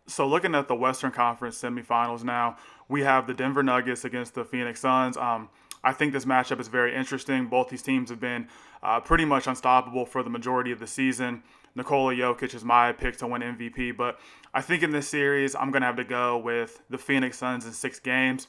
So looking at the Western Conference semifinals now, we have the Denver Nuggets against the Phoenix Suns. I think this matchup is very interesting. Both these teams have been pretty much unstoppable for the majority of the season. Nikola Jokic is my pick to win MVP, but I think in this series, I'm going to have to go with the Phoenix Suns in 6 games.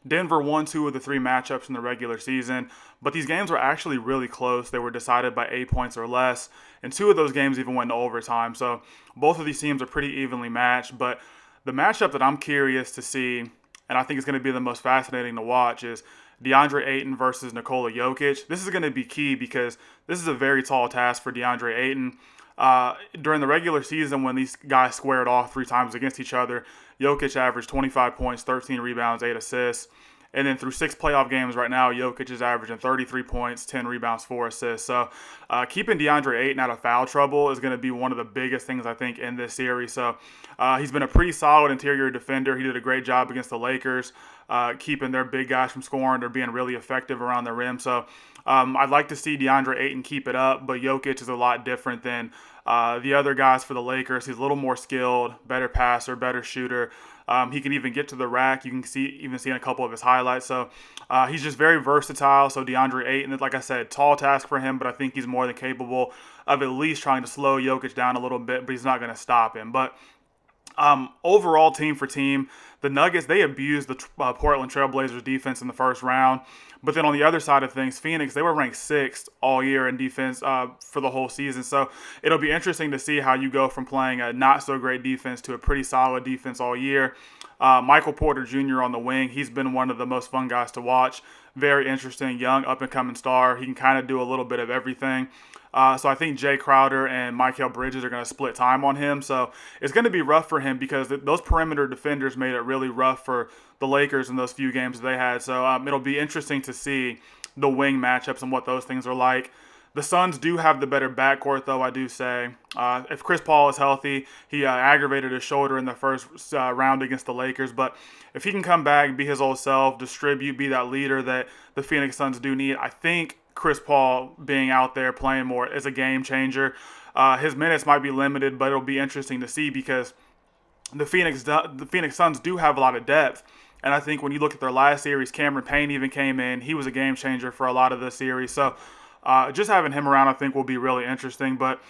Denver won 2 of the 3 matchups in the regular season, but these games were actually really close. They were decided by 8 points or less, and 2 of those games even went to overtime. So both of these teams are pretty evenly matched. But the matchup that I'm curious to see, and I think is going to be the most fascinating to watch, is DeAndre Ayton versus Nikola Jokic. This is going to be key because this is a very tall task for DeAndre Ayton. During the regular season, when these guys squared off 3 times against each other, Jokic averaged 25 points, 13 rebounds, 8 assists. And then through 6 playoff games right now, Jokic is averaging 33 points, 10 rebounds, 4 assists. So keeping DeAndre Ayton out of foul trouble is going to be one of the biggest things, I think, in this series. So he's been a pretty solid interior defender. He did a great job against the Lakers, keeping their big guys from scoring. They're being really effective around the rim. So I'd like to see DeAndre Ayton keep it up, but Jokic is a lot different than the other guys for the Lakers. He's a little more skilled, better passer, better shooter. He can even get to the rack. You can even see in a couple of his highlights. So he's just very versatile. So DeAndre Ayton, like I said, tall task for him, but I think he's more than capable of at least trying to slow Jokic down a little bit, but he's not going to stop him. But overall, team for team, the Nuggets, they abused the Portland Trailblazers defense in the first round. But then on the other side of things, Phoenix, they were ranked 6th all year in defense for the whole season. So it'll be interesting to see how you go from playing a not-so-great defense to a pretty solid defense all year. Michael Porter Jr. on the wing, he's been one of the most fun guys to watch. Very interesting, young, up-and-coming star. He can kind of do a little bit of everything. So I think Jay Crowder and Mikal Bridges are going to split time on him. So it's going to be rough for him because those perimeter defenders made it really rough for the Lakers in those few games they had. So it'll be interesting to see the wing matchups and what those things are like. The Suns do have the better backcourt, though, I do say. If Chris Paul is healthy, he aggravated his shoulder in the first round against the Lakers. But if he can come back, be his old self, distribute, be that leader that the Phoenix Suns do need, I think Chris Paul being out there playing more is a game changer. His minutes might be limited, but it'll be interesting to see because the Phoenix Suns do have a lot of depth. And I think when you look at their last series, Cameron Payne even came in. He was a game changer for a lot of the series. So just having him around, I think, will be really interesting. But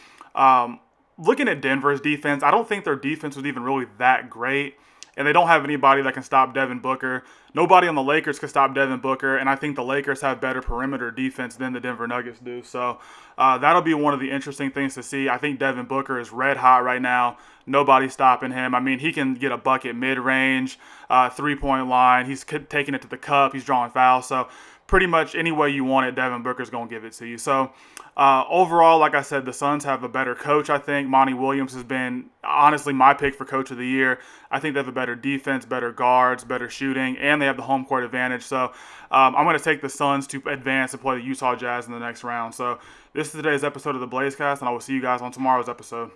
looking at Denver's defense, I don't think their defense was even really that great. And they don't have anybody that can stop Devin Booker. Nobody on the Lakers can stop Devin Booker, and I think the Lakers have better perimeter defense than the Denver Nuggets do. So that'll be one of the interesting things to see. I think Devin Booker is red hot right now. Nobody's stopping him. I mean, he can get a bucket mid-range, 3-point line. He's taking it to the cup. He's drawing fouls. So pretty much any way you want it, Devin Booker's going to give it to you. So overall, like I said, the Suns have a better coach, I think. Monty Williams has been, honestly, my pick for coach of the year. I think they have a better defense, better guards, better shooting, and they have the home court advantage. So I'm going to take the Suns to advance and play the Utah Jazz in the next round. So this is today's episode of the Blazecast, and I will see you guys on tomorrow's episode.